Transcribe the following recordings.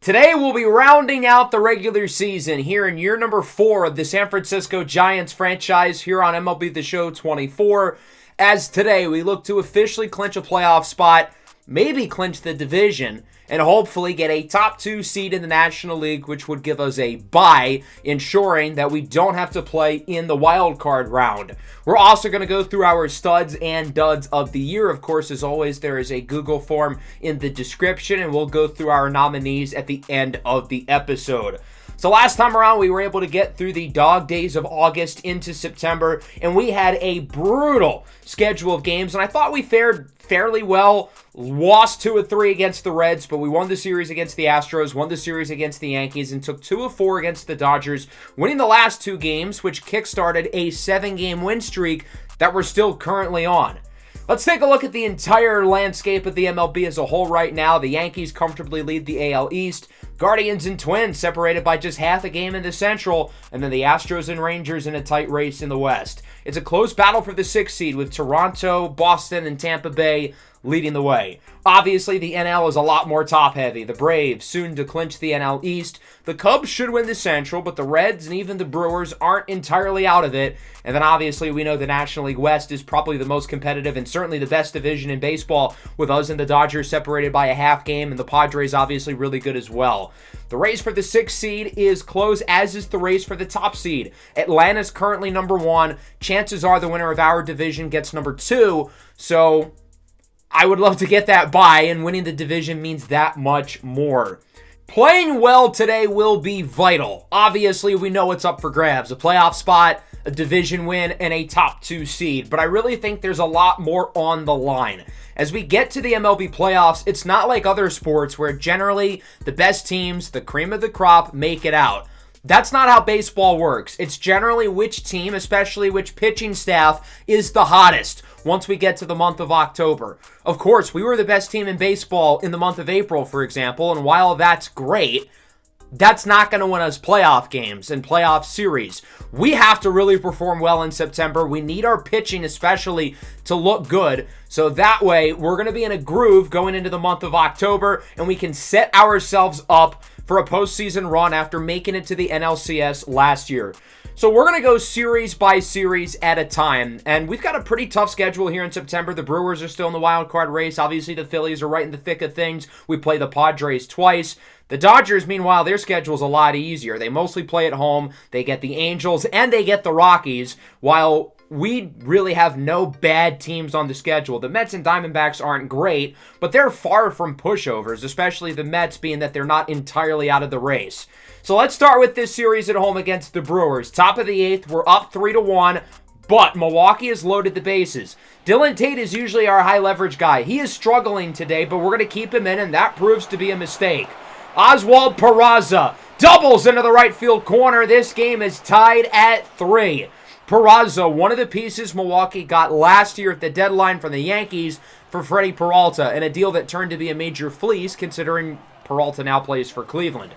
Today we'll be rounding out the regular season here in year number 4 of the San Francisco Giants franchise here on MLB The Show 24. As today we look to officially clinch a playoff spot, maybe clinch the division, and hopefully get a top 2 seed in the National League, which would give us a bye, ensuring that we don't have to play in the wild card round. We're also going to go through our studs and duds of the year. Of course, as always, there is a Google form in the description, and we'll go through our nominees at the end of the episode. So last time around, we were able to get through the dog days of August into September, and we had a brutal schedule of games, and I thought we fared fairly well. Lost 2 of 3 against the Reds, but we won the series against the Astros, won the series against the Yankees, and took 2 of 4 against the Dodgers, winning the last 2 games, which kickstarted a 7-game win streak that we're still currently on. Let's take a look at the entire landscape of the MLB as a whole right now. The Yankees comfortably lead the AL East. Guardians and Twins separated by just half a game in the Central, and then the Astros and Rangers in a tight race in the West. It's a close battle for the 6th seed with Toronto, Boston, and Tampa Bay leading the way. Obviously, the NL is a lot more top-heavy. The Braves soon to clinch the NL East. The Cubs should win the Central, but the Reds and even the Brewers aren't entirely out of it. And then obviously we know the National League West is probably the most competitive and certainly the best division in baseball, with us and the Dodgers separated by a half game, and the Padres obviously really good as well. The race for the 6th seed is close, as is the race for the top seed. Atlanta's currently number 1. Chances are the winner of our division gets number 2, so I would love to get that bye, and winning the division means that much more. Playing well today will be vital. Obviously, we know what's up for grabs. A playoff spot, a division win, and a top 2 seed. But I really think there's a lot more on the line. As we get to the MLB playoffs, it's not like other sports where generally the best teams, the cream of the crop, make it out. That's not how baseball works. It's generally which team, especially which pitching staff, is the hottest once we get to the month of October. Of course, we were the best team in baseball in the month of April, for example, and while that's great, that's not going to win us playoff games and playoff series. We have to really perform well in September. We need our pitching especially to look good, so that way we're going to be in a groove going into the month of October, and we can set ourselves up for a postseason run after making it to the NLCS last year. So we're going to go series by series at a time, and we've got a pretty tough schedule here in September. The Brewers are still in the wild card race. Obviously, the Phillies are right in the thick of things. We play the Padres twice. The Dodgers, meanwhile, their schedule's a lot easier. They mostly play at home. They get the Angels, and they get the Rockies, while we really have no bad teams on the schedule. The Mets and Diamondbacks aren't great, but they're far from pushovers, especially the Mets being that they're not entirely out of the race. So let's start with this series at home against the Brewers. Top of the 8th, we're up 3-1, but Milwaukee has loaded the bases. Dylan Tate is usually our high leverage guy. He is struggling today, but we're going to keep him in, and that proves to be a mistake. Oswald Peraza doubles into the right field corner. This game is tied at 3. Peraza, one of the pieces Milwaukee got last year at the deadline from the Yankees for Freddie Peralta, in a deal that turned to be a major fleece considering Peralta now plays for Cleveland.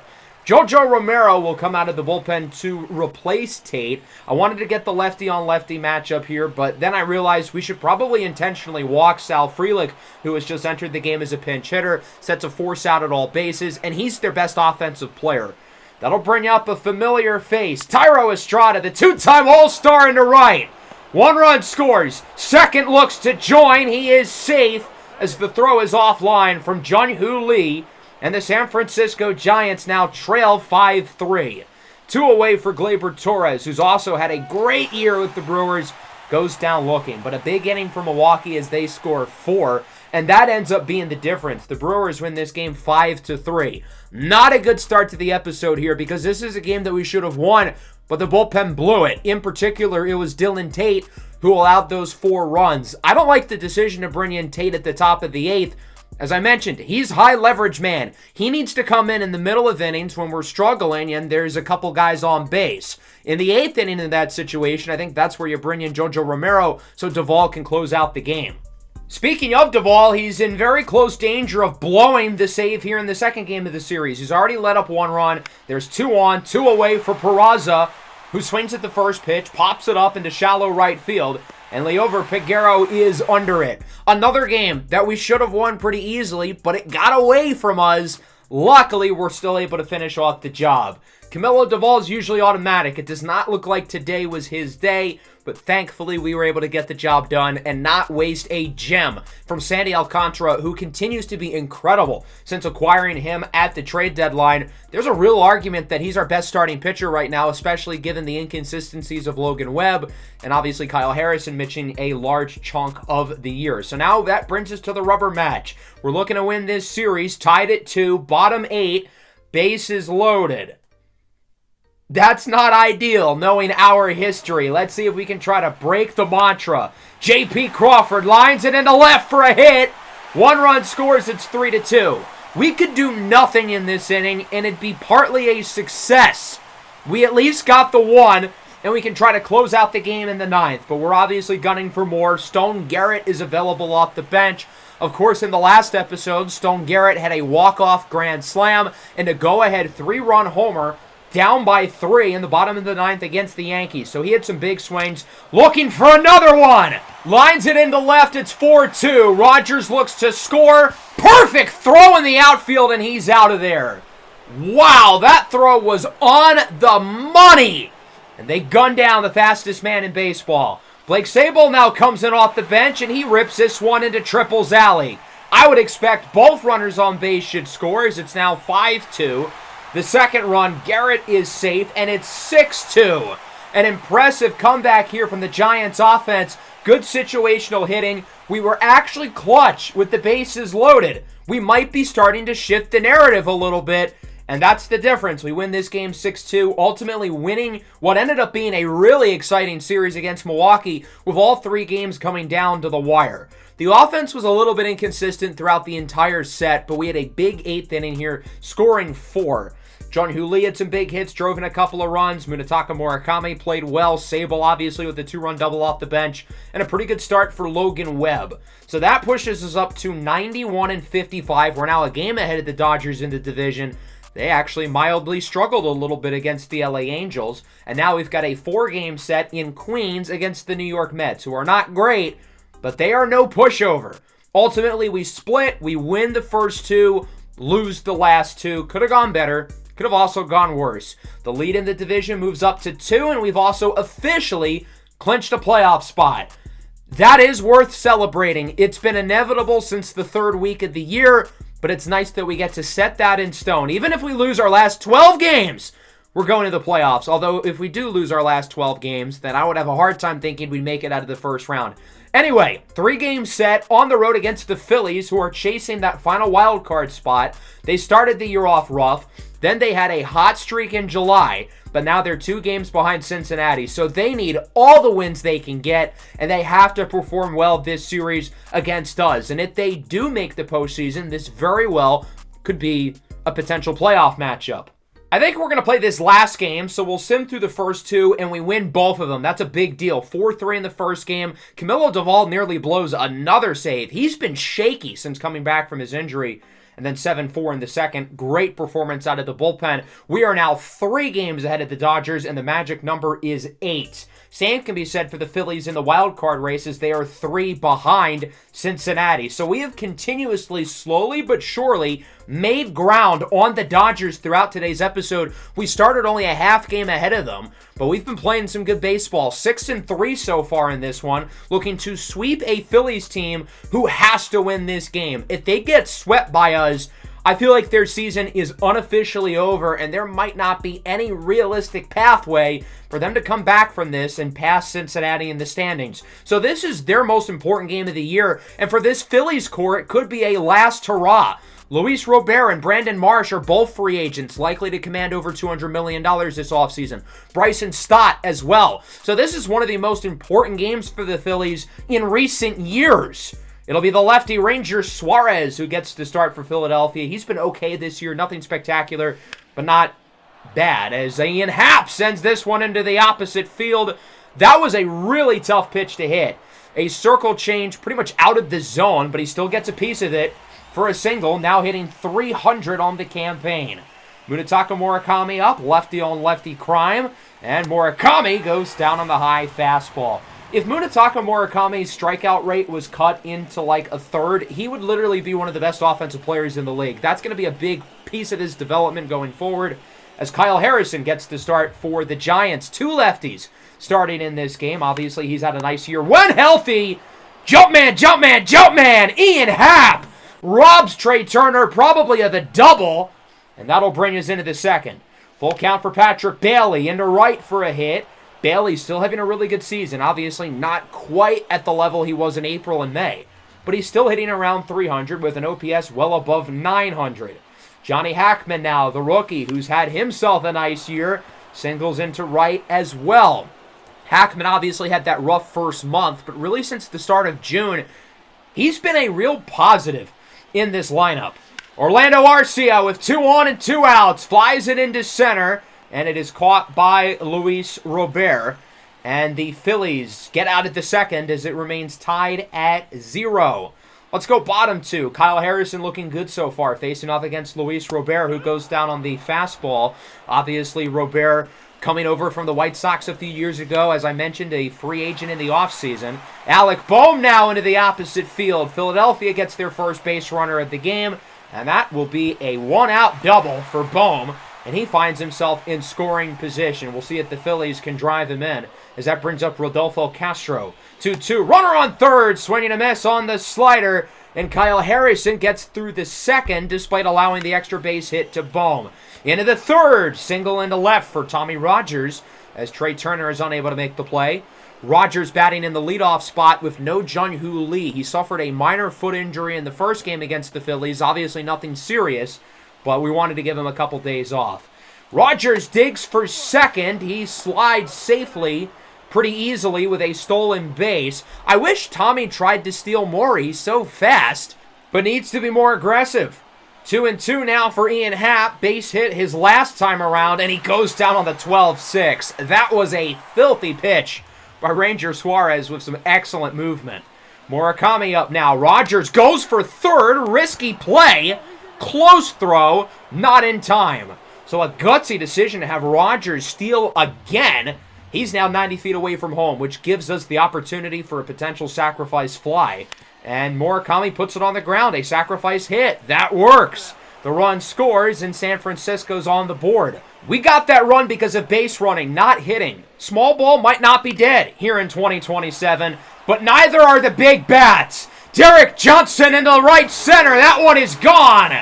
Jojo Romero will come out of the bullpen to replace Tate. I wanted to get the lefty-on-lefty matchup here, but then I realized we should probably intentionally walk Sal Frelick, who has just entered the game as a pinch hitter, sets a force out at all bases, and he's their best offensive player. That'll bring up a familiar face. Thairo Estrada, the 2-time All-Star in the right. 1 run scores. Second looks to join. He is safe as the throw is offline from Jung-Hoo Lee. And the San Francisco Giants now trail 5-3. 2 away for Gleyber Torres, who's also had a great year with the Brewers, goes down looking. But a big inning for Milwaukee as they score 4. And that ends up being the difference. The Brewers win this game 5-3. Not a good start to the episode here, because this is a game that we should have won, but the bullpen blew it. In particular, it was Dylan Tate who allowed those 4 runs. I don't like the decision to bring in Tate at the top of the 8th. As I mentioned, he's high leverage man. He needs to come in the middle of innings when we're struggling and there's a couple guys on base. In the 8th inning in that situation, I think that's where you bring in Jojo Romero so Duvall can close out the game. Speaking of Duvall, he's in very close danger of blowing the save here in the second game of the series. He's already let up 1 run. There's 2 on, 2 away for Peraza, who swings at the first pitch, pops it up into shallow right field, and Liover Peguero is under it. Another game that we should have won pretty easily, but it got away from us Luckily, we're still able to finish off the job. Camilo Doval is usually automatic. It does not look like today was his day, but thankfully we were able to get the job done and not waste a gem from Sandy Alcantara, who continues to be incredible since acquiring him at the trade deadline. There's a real argument that he's our best starting pitcher right now, especially given the inconsistencies of Logan Webb and obviously Kyle Harrison missing a large chunk of the year. So now that brings us to the rubber match. We're looking to win this series, tied at 2, bottom 8, bases loaded. That's not ideal, knowing our history. Let's see if we can try to break the mantra. J.P. Crawford lines it into left for a hit. 1 run scores, it's 3-2. We could do nothing in this inning, and it'd be partly a success. We at least got the 1, and we can try to close out the game in the 9th, but we're obviously gunning for more. Stone Garrett is available off the bench. Of course, in the last episode, Stone Garrett had a walk-off grand slam and a go-ahead 3-run homer down by 3 in the bottom of the 9th against the Yankees. So he had some big swings. Looking for another one. Lines it into left. It's 4-2. Rogers looks to score. Perfect throw in the outfield, and he's out of there. Wow, that throw was on the money. And they gun down the fastest man in baseball. Blake Sabol now comes in off the bench, and he rips this one into Triples Alley. I would expect both runners on base should score, as it's now 5-2. The second run, Garrett is safe, and it's 6-2. An impressive comeback here from the Giants offense. Good situational hitting. We were actually clutch with the bases loaded. We might be starting to shift the narrative a little bit, and that's the difference. We win this game 6-2, ultimately winning what ended up being a really exciting series against Milwaukee, with all 3 games coming down to the wire. The offense was a little bit inconsistent throughout the entire set, but we had a big 8th inning here, scoring 4. John Hooley had some big hits, drove in a couple of runs. Munetaka Murakami played well. Sabol, obviously, with a 2-run double off the bench. And a pretty good start for Logan Webb. So that pushes us up to 91-55. We're now a game ahead of the Dodgers in the division. They actually mildly struggled a little bit against the LA Angels. And now we've got a 4-game set in Queens against the New York Mets, who are not great, but they are no pushover. Ultimately, we split. We win the first 2, lose the last 2. Could have gone better. Could have also gone worse. The lead in the division moves up to 2, and we've also officially clinched a playoff spot. That is worth celebrating. It's been inevitable since the 3rd week of the year, but it's nice that we get to set that in stone. Even if we lose our last 12 games, we're going to the playoffs. Although, if we do lose our last 12 games, then I would have a hard time thinking we'd make it out of the first round. Anyway, 3-game set on the road against the Phillies, who are chasing that final wild card spot. They started the year off rough. Then they had a hot streak in July, but now they're 2 games behind Cincinnati. So they need all the wins they can get, and they have to perform well this series against us. And if they do make the postseason, this very well could be a potential playoff matchup. I think we're going to play this last game, so we'll sim through the first 2, and we win both of them. That's a big deal. 4-3 in the first game. Camilo Doval nearly blows another save. He's been shaky since coming back from his injury. And then 7-4 in the second. Great performance out of the bullpen. We are now 3 games ahead of the Dodgers, and the magic number is 8. Same can be said for the Phillies in the wild card races. They are 3 behind Cincinnati. So we have continuously, slowly but surely, made ground on the Dodgers throughout today's episode. We started only a half game ahead of them, but we've been playing some good baseball. 6-3 so far in this one, looking to sweep a Phillies team who has to win this game. If they get swept by us, I feel like their season is unofficially over, and there might not be any realistic pathway for them to come back from this and pass Cincinnati in the standings. So this is their most important game of the year, and for this Phillies core, it could be a last hurrah. Luis Robert and Brandon Marsh are both free agents, likely to command over $200 million this offseason. Bryson Stott as well. So this is one of the most important games for the Phillies in recent years. It'll be the lefty Ranger Suarez who gets to start for Philadelphia. He's been okay this year, nothing spectacular, but not bad, as Ian Happ sends this one into the opposite field. That was a really tough pitch to hit. A circle change pretty much out of the zone, but he still gets a piece of it for a single, now hitting 300 on the campaign. Munetaka Murakami up, lefty on lefty crime, and Murakami goes down on the high fastball. If Munetaka Murakami's strikeout rate was cut into like a third, he would literally be one of the best offensive players in the league. That's going to be a big piece of his development going forward as Kyle Harrison gets to start for the Giants. Two lefties starting in this game. Obviously, he's had a nice year. When healthy, Jumpman, Jumpman, Jumpman! Ian Happ robs Trey Turner probably of the double, and that'll bring us into the second. Full count for Patrick Bailey into right for a hit. Bailey's still having a really good season. Obviously not quite at the level he was in April and May, but he's still hitting around 300 with an OPS well above 900. Johnny Hackman now, the rookie, who's had himself a nice year, singles into right as well. Hackman obviously had that rough first month, but really since the start of June, he's been a real positive in this lineup. Orlando Arcia with 2 on and 2 outs, flies it into center, and it is caught by Luis Robert. And the Phillies get out at the second as it remains tied at 0. Let's go bottom 2. Kyle Harrison looking good so far, facing off against Luis Robert, who goes down on the fastball. Obviously, Robert coming over from the White Sox a few years ago, as I mentioned, a free agent in the offseason. Alec Bohm now into the opposite field. Philadelphia gets their first base runner of the game, and that will be a 1-out double for Bohm. And he finds himself in scoring position. We'll see if the Phillies can drive him in, as that brings up Rodolfo Castro. 2-2. Runner on third, swinging a miss on the slider. And Kyle Harrison gets through the second, despite allowing the extra base hit to Bohm. Into the third, single into left for Tommy Rogers, as Trey Turner is unable to make the play. Rogers batting in the leadoff spot with no Jung-Hoo Lee. He suffered a minor foot injury in the first game against the Phillies. Obviously nothing serious, but we wanted to give him a couple days off. Rogers digs for second. He slides safely, pretty easily with a stolen base. I wish Tommy tried to steal more. He's so fast, but needs to be more aggressive. 2-2 now for Ian Happ. Base hit his last time around, and he goes down on the 12-6. That was a filthy pitch by Ranger Suarez with some excellent movement. Murakami up now. Rogers goes for third. Risky play. Close throw, not in time. So a gutsy decision to have Rogers steal again. He's now 90 feet away from home, which gives us the opportunity for a potential sacrifice fly. And Murakami puts it on the ground, a sacrifice hit. That works. The run scores, and San Francisco's on the board. We got that run because of base running, not hitting. Small ball might not be dead here in 2027, but neither are the big bats. Derek Johnson into right center. That one is gone.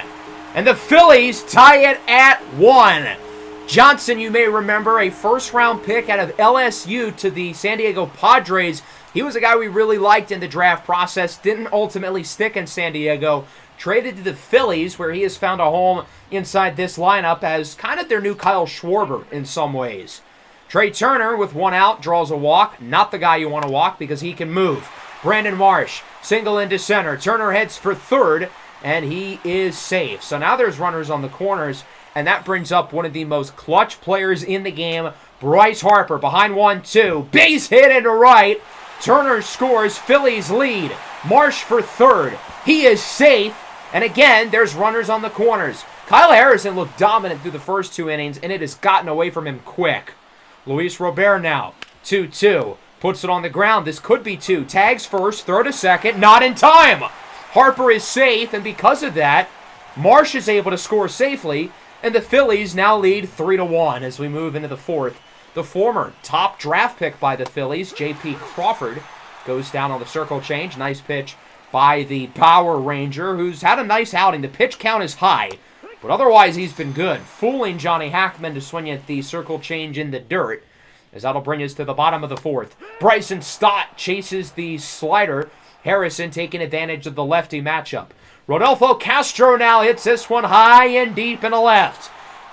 And the Phillies tie it at 1. Johnson, you may remember, a first-round pick out of LSU to the San Diego Padres. He was a guy we really liked in the draft process. Didn't ultimately stick in San Diego. Traded to the Phillies, where he has found a home inside this lineup as kind of their new Kyle Schwarber in some ways. Trey Turner, with 1 out, draws a walk. Not the guy you want to walk because he can move. Brandon Marsh, single into center. Turner heads for third, and he is safe. So now there's runners on the corners, and that brings up one of the most clutch players in the game, Bryce Harper, behind 1-2. Base hit into right. Turner scores. Phillies lead. Marsh for third. He is safe, and again, there's runners on the corners. Kyle Harrison looked dominant through the first 2 innings, and it has gotten away from him quick. Luis Robert now, 2-2. Puts it on the ground. This could be 2. Tags first, throw to second. Not in time. Harper is safe, and because of that, Marsh is able to score safely, and the Phillies now lead 3-1 as we move into the fourth. The former top draft pick by the Phillies, J.P. Crawford, goes down on the circle change. Nice pitch by the Power Ranger, who's had a nice outing. The pitch count is high, but otherwise he's been good, fooling Johnny Hackman to swing at the circle change in the dirt, as that'll bring us to the bottom of the fourth. Bryson Stott chases the slider. Harrison taking advantage of the lefty matchup. Rodolfo Castro now hits this one high and deep in the left.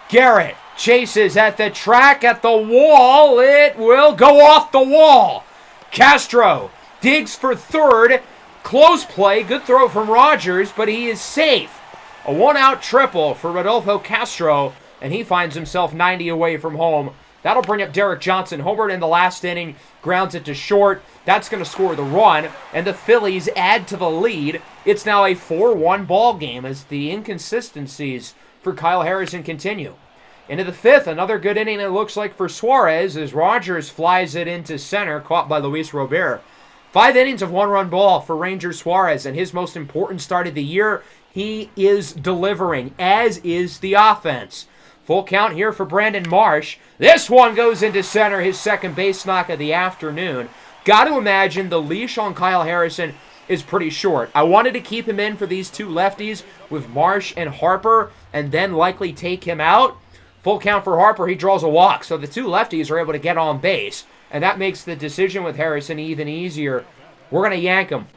Garrett chases at the track, at the wall. It will go off the wall. Castro digs for third. Close play. Good throw from Rogers, but he is safe. A 1-out triple for Rodolfo Castro, and he finds himself 90 away from home. That'll bring up Derek Johnson. Homered in the last inning, grounds it to short. That's going to score the run, and the Phillies add to the lead. It's now a 4-1 ball game as the inconsistencies for Kyle Harrison continue. Into the fifth, another good inning it looks like for Suarez as Rogers flies it into center, caught by Luis Robert. 5 innings of one-run ball for Ranger Suarez, and his most important start of the year, he is delivering, as is the offense. Full count here for Brandon Marsh. This one goes into center, his second base knock of the afternoon. Got to imagine the leash on Kyle Harrison is pretty short. I wanted to keep him in for these two lefties with Marsh and Harper, and then likely take him out. Full count for Harper, he draws a walk, so the two lefties are able to get on base, and that makes the decision with Harrison even easier. We're going to yank him.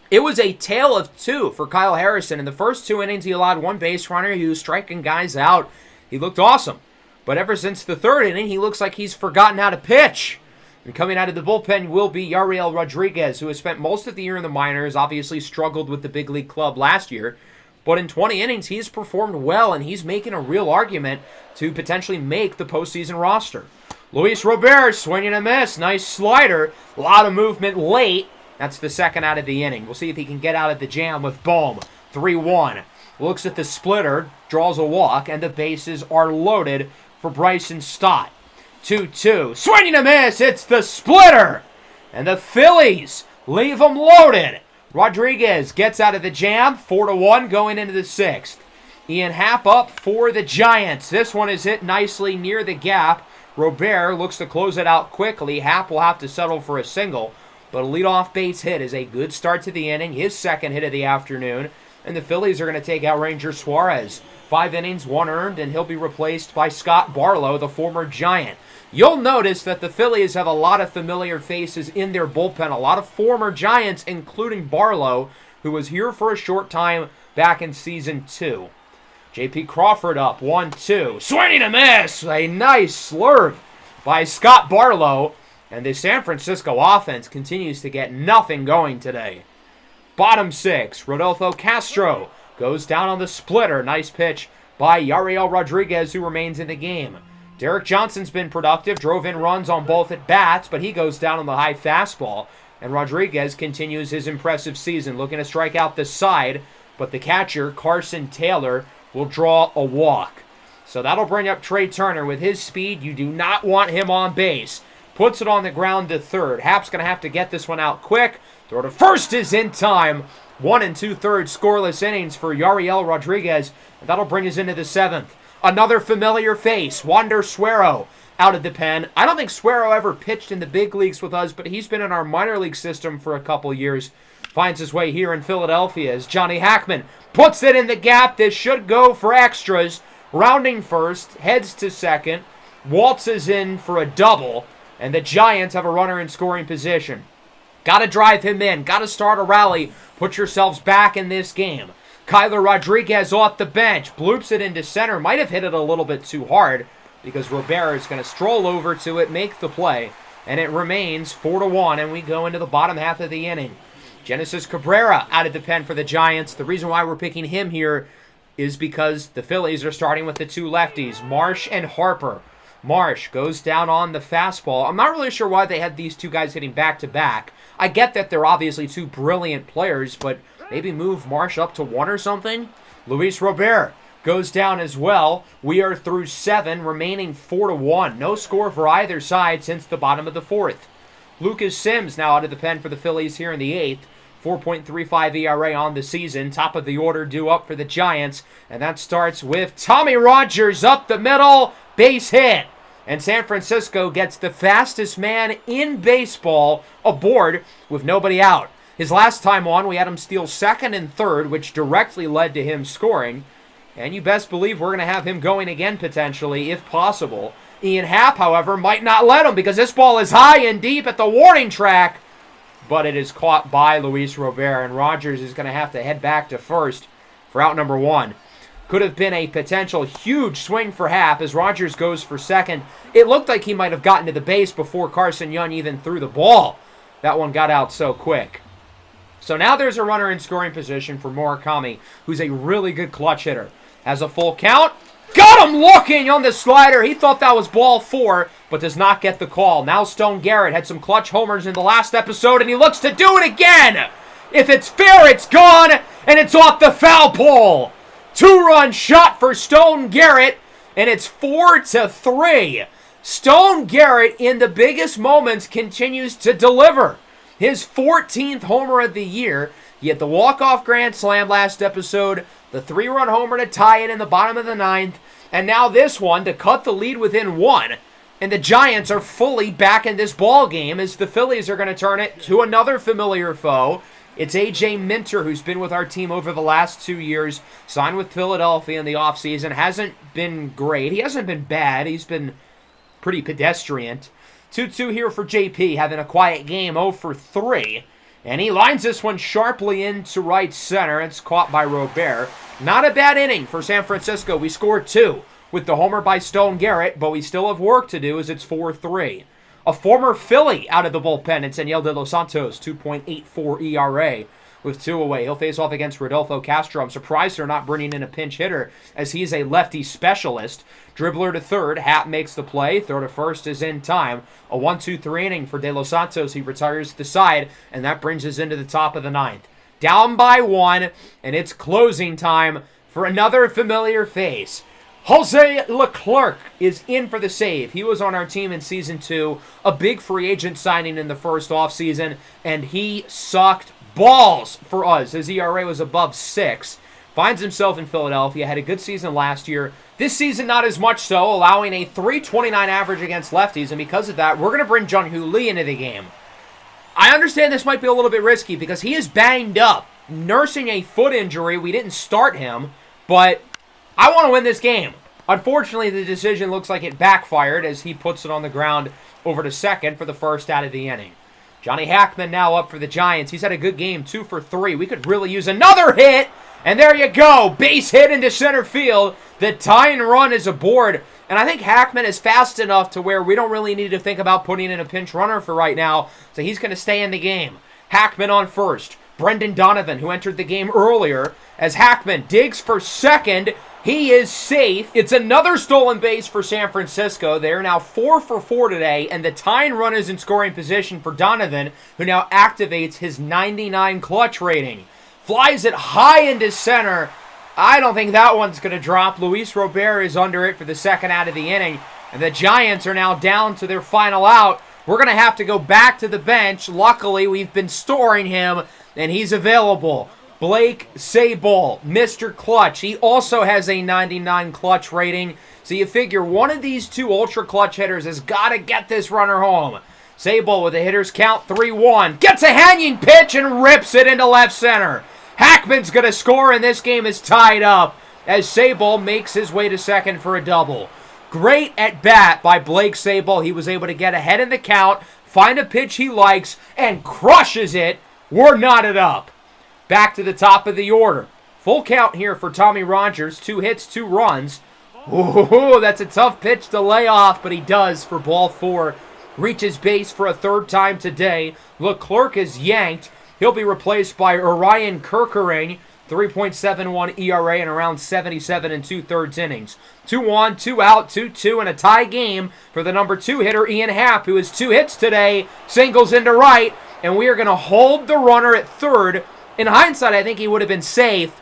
It was a tale of two for Kyle Harrison. In the first 2 innings, he allowed one base runner. He was striking guys out. He looked awesome. But ever since the 3rd inning, he looks like he's forgotten how to pitch. And coming out of the bullpen will be Yariel Rodriguez, who has spent most of the year in the minors, obviously struggled with the big league club last year. But in 20 innings, he's performed well, and he's making a real argument to potentially make the postseason roster. Luis Robert swinging a miss. Nice slider. A lot of movement late. That's the second out of the inning. We'll see if he can get out of the jam with Bohm. 3-1. Looks at the splitter, draws a walk, and the bases are loaded for Bryson Stott. 2-2. Swinging a miss. It's the splitter. And the Phillies leave them loaded. Rodriguez gets out of the jam, 4-1 going into the 6th. Ian Happ up for the Giants. This one is hit nicely near the gap. Robert looks to close it out quickly. Happ will have to settle for a single, but a leadoff base hit is a good start to the inning, his second hit of the afternoon, and the Phillies are going to take out Ranger Suarez. 5 innings, 1 earned, and he'll be replaced by Scott Barlow, the former Giant. You'll notice that the Phillies have a lot of familiar faces in their bullpen, a lot of former Giants, including Barlow, who was here for a short time back in Season 2. J.P. Crawford up, 1-2. Swinging a miss! A nice slurve by Scott Barlow, and the San Francisco offense continues to get nothing going today. Bottom 6, Rodolfo Castro goes down on the splitter. Nice pitch by Yariel Rodriguez, who remains in the game. Derek Johnson's been productive, drove in runs on both at bats, but he goes down on the high fastball. And Rodriguez continues his impressive season, looking to strike out the side, but the catcher, Carson Taylor, will draw a walk. So that'll bring up Trey Turner. With his speed, you do not want him on base. Puts it on the ground to third. Happ's going to have to get this one out quick. Throw to first is in time. 1 2/3 scoreless innings for Yariel Rodriguez, and that'll bring us into the 7th. Another familiar face, Wander Suero, out of the pen. I don't think Suero ever pitched in the big leagues with us, but he's been in our minor league system for a couple years. Finds his way here in Philadelphia as Johnny Hackman puts it in the gap. This should go for extras. Rounding first, heads to second, waltzes in for a double, and the Giants have a runner in scoring position. Got to drive him in. Got to start a rally. Put yourselves back in this game. Kyler Rodriguez off the bench. Bloops it into center. Might have hit it a little bit too hard because Robert is going to stroll over to it, make the play, and it remains 4-1, and we go into the bottom half of the inning. Genesis Cabrera out of the pen for the Giants. The reason why we're picking him here is because the Phillies are starting with the two lefties, Marsh and Harper. Marsh goes down on the fastball. I'm not really sure why they had these two guys hitting back-to-back. I get that they're obviously two brilliant players, but maybe move Marsh up to 1 or something? Luis Robert goes down as well. We are through 7, remaining 4-1. No score for either side since the bottom of the 4th. Lucas Sims now out of the pen for the Phillies here in the 8th. 4.35 ERA on the season. Top of the order due up for the Giants. And that starts with Tommy Rogers up the middle. Base hit. And San Francisco gets the fastest man in baseball aboard with nobody out. His last time on, we had him steal second and third, which directly led to him scoring. And you best believe we're going to have him going again potentially, if possible. Ian Happ, however, might not let him because this ball is high and deep at the warning track. But it is caught by Luis Robert, and Rogers is going to have to head back to first for out number 1. Could have been a potential huge swing for Happ as Rogers goes for second. It looked like he might have gotten to the base before Carson Young even threw the ball. That one got out so quick. So now there's a runner in scoring position for Murakami, who's a really good clutch hitter. Has a full count. Got him looking on the slider. He thought that was ball 4, but does not get the call. Now Stone Garrett had some clutch homers in the last episode, and he looks to do it again. If it's fair, it's gone, and it's off the foul pole. 2-run shot for Stone Garrett, and it's 4-3. Stone Garrett, in the biggest moments, continues to deliver. His 14th homer of the year. He had the walk-off grand slam last episode, the 3-run homer to tie it in the bottom of the 9th, and now this one to cut the lead within 1. And the Giants are fully back in this ball game as the Phillies are going to turn it to another familiar foe. It's A.J. Minter, who's been with our team over the last 2 years, signed with Philadelphia in the offseason. Hasn't been great. He hasn't been bad. He's been pretty pedestrian. 2-2 here for JP, having a quiet game, 0-for-3. And he lines this one sharply into right center. It's caught by Robert. Not a bad inning for San Francisco. We scored 2 with the homer by Stone Garrett, but we still have work to do as it's 4-3. A former Philly out of the bullpen, it's Daniel De Los Santos, 2.84 ERA with 2 away. He'll face off against Rodolfo Castro. I'm surprised they're not bringing in a pinch hitter as he's a lefty specialist. Dribbler to third, Happ makes the play. Throw to first is in time. A 1-2-3 inning for De Los Santos. He retires to the side, and that brings us into the top of the 9th. Down by 1, and it's closing time for another familiar face. Jose Leclerc is in for the save. He was on our team in Season 2, a big free agent signing in the first offseason, and he sucked balls for us. His ERA was above 6. Finds himself in Philadelphia, had a good season last year. This season, not as much so, allowing a .329 average against lefties, and because of that, we're going to bring Jung-Hoo Lee into the game. I understand this might be a little bit risky because he is banged up, nursing a foot injury. We didn't start him, but I want to win this game. Unfortunately, the decision looks like it backfired as he puts it on the ground over to second for the first out of the inning. Johnny Hackman now up for the Giants. He's had a good game, 2-for-3. We could really use another hit, and there you go. Base hit into center field. The tying run is aboard, and I think Hackman is fast enough to where we don't really need to think about putting in a pinch runner for right now, so he's going to stay in the game. Hackman on first. Brendan Donovan, who entered the game earlier, as Hackman digs for second. He is safe. It's another stolen base for San Francisco. They are now 4-for-4 today, and the tying run is in scoring position for Donovan, who now activates his 99 clutch rating. Flies it high into center. I don't think that one's going to drop. Luis Robert is under it for the second out of the inning, and the Giants are now down to their final out. We're going to have to go back to the bench. Luckily, we've been storing him, and he's available. Blake Sabol, Mr. Clutch. He also has a 99 clutch rating. So you figure one of these two ultra clutch hitters has got to get this runner home. Sabol with a hitter's count 3-1. Gets a hanging pitch and rips it into left center. Hackman's going to score, and this game is tied up as Sabol makes his way to second for a double. Great at bat by Blake Sabol. He was able to get ahead in the count, find a pitch he likes, and crushes it. We're knotted up. Back to the top of the order. Full count here for Tommy Rogers. 2 hits, 2 runs. Ooh, that's a tough pitch to lay off, but he does for ball 4. Reaches base for a third time today. Leclerc is yanked. He'll be replaced by Orion Kerkering. 3.71 ERA and around 77 2/3 innings. 2 on, 2 out, 2-2, and a tie game for the number 2 hitter, Ian Happ, who has 2 hits today. Singles into right, and we are going to hold the runner at third. In hindsight, I think he would have been safe,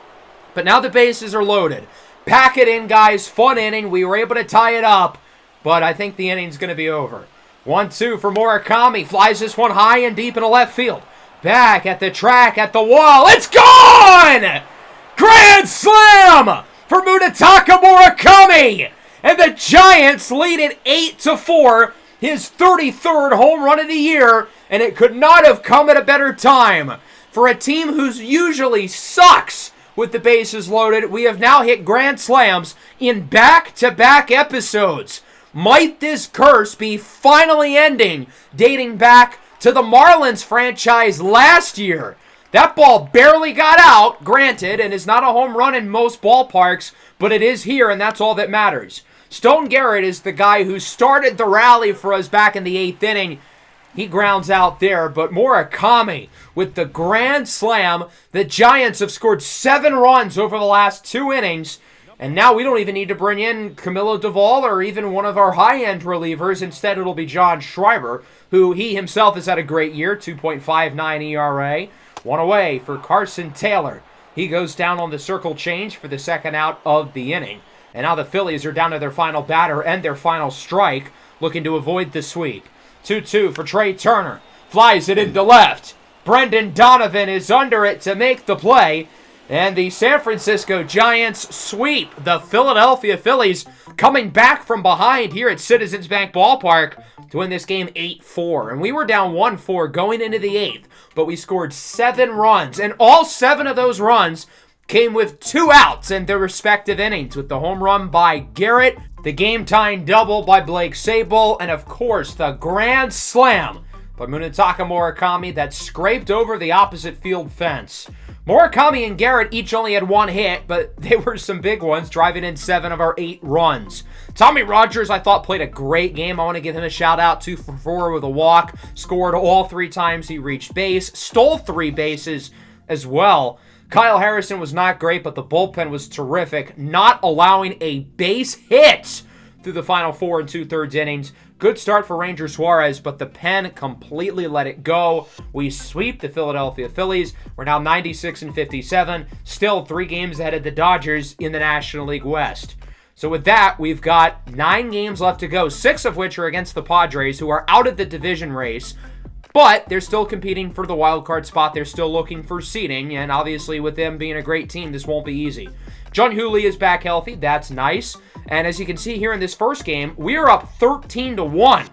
but now the bases are loaded. Pack it in, guys. Fun inning. We were able to tie it up, but I think the inning's going to be over. 1-2 for Murakami. Flies this one high and deep into left field. Back at the track, at the wall. It's gone! Grand slam for Munetaka Murakami! And the Giants lead it 8-4. His 33rd home run of the year, and it could not have come at a better time. For a team who's usually sucks with the bases loaded, we have now hit grand slams in back-to-back episodes. Might this curse be finally ending, dating back to the Marlins franchise last year? That ball barely got out, granted, and is not a home run in most ballparks, but it is here, and that's all that matters. Stone Garrett is the guy who started the rally for us back in the 8th inning. He grounds out there, but Murakami with the grand slam. The Giants have scored 7 runs over the last 2 innings, and now we don't even need to bring in Camilo Duvall or even one of our high-end relievers. Instead, it'll be John Schreiber, who he himself has had a great year, 2.59 ERA. 1 away for Carson Taylor. He goes down on the circle change for the second out of the inning. And now the Phillies are down to their final batter and their final strike, looking to avoid the sweep. 2-2 for Trey Turner. Flies it into left. Brendan Donovan is under it to make the play. And the San Francisco Giants sweep the Philadelphia Phillies, coming back from behind here at Citizens Bank Ballpark to win this game 8-4. And we were down 1-4 going into the 8th, but we scored 7 runs. And all 7 of those runs came with 2 outs in their respective innings, with the home run by Garrett, the game-tying double by Blake Sabol, and of course the grand slam by Munetaka Murakami that scraped over the opposite field fence. Murakami and Garrett each only had 1 hit, but they were some big ones, driving in 7 of our 8 runs. Tommy Rogers, I thought, played a great game. I want to give him a shout-out. 2 for 4 with a walk. Scored all 3 times he reached base. Stole 3 bases as well. Kyle Harrison was not great, but the bullpen was terrific, not allowing a base hit through the final 4 2/3 innings. Good start for Ranger Suarez, but the pen completely let it go. We sweep the Philadelphia Phillies. We're now 96-57, still 3 games ahead of the Dodgers in the National League West. So with that, we've got 9 games left to go, 6 of which are against the Padres, who are out of the division race. But they're still competing for the wild card spot. They're still looking for seeding, and obviously with them being a great team, this won't be easy. John Hooley is back healthy. That's nice. And as you can see here in this first game, we are up 13-1.